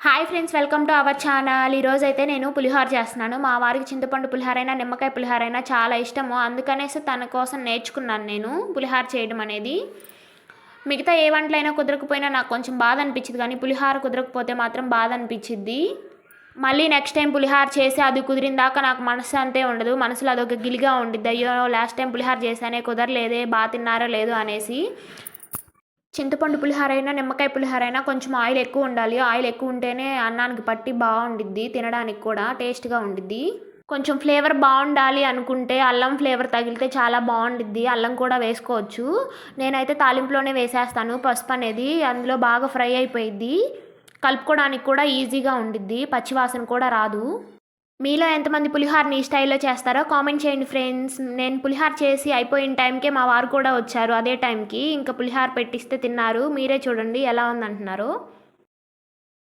Hi friends, welcome to our channel. ఈరోజు అయితే నేను పులిహోర చేస్తున్నాను. మా వారికి చింతపండు పులిహోరైనా నిమ్మకాయ పులిహోరైనా చాలా ఇష్టము. అందుకనేసి తన కోసం నేర్చుకున్నాను నేను పులిహోర చేయడం అనేది. మిగతా ఏ వంటలైనా కుదరకపోయినా నాకు కొంచెం బాధ అనిపించింది, కానీ పులిహోర కుదరకపోతే మాత్రం బాధ అనిపించిద్ది. మళ్ళీ నెక్స్ట్ టైం పులిహోర చేసి అది కుదిరిన దాకా నాకు మనసు అంతే ఉండదు. మనసులో అదొక గిలిగా ఉండిద్ది. అయ్యో, లాస్ట్ టైం పులిహోర చేశానే కుదరలేదే, బాగా తిన్నారో లేదో అనేసి. చింతపండు పులిహోరైనా నిమ్మకాయ పులిహోరైనా కొంచెం ఆయిల్ ఎక్కువ ఉండాలి. ఆయిల్ ఎక్కువ ఉంటేనే అన్నానికి పట్టి బాగుండిద్ది, తినడానికి కూడా టేస్ట్గా ఉండిద్ది. కొంచెం ఫ్లేవర్ బాగుండాలి అనుకుంటే అల్లం ఫ్లేవర్ తగిలితే చాలా బాగుండిద్ది. అల్లం కూడా వేసుకోవచ్చు. నేనైతే తాలింపులోనే వేసేస్తాను. పసుపు అనేది అందులో బాగా ఫ్రై అయిపోయిద్ది. కలుపుకోవడానికి కూడా ఈజీగా ఉండిద్ది, పచ్చివాసన కూడా రాదు. మీలో ఎంతమంది పులిహోరని ఈ స్టైల్లో చేస్తారో కామెంట్ చేయండి ఫ్రెండ్స్. నేను పులిహోర చేసి అయిపోయిన టైంకే మా వారు కూడా వచ్చారు. అదే టైంకి ఇంకా పులిహోర పెట్టిస్తే తిన్నారు. మీరే చూడండి ఎలా ఉందంటున్నారు.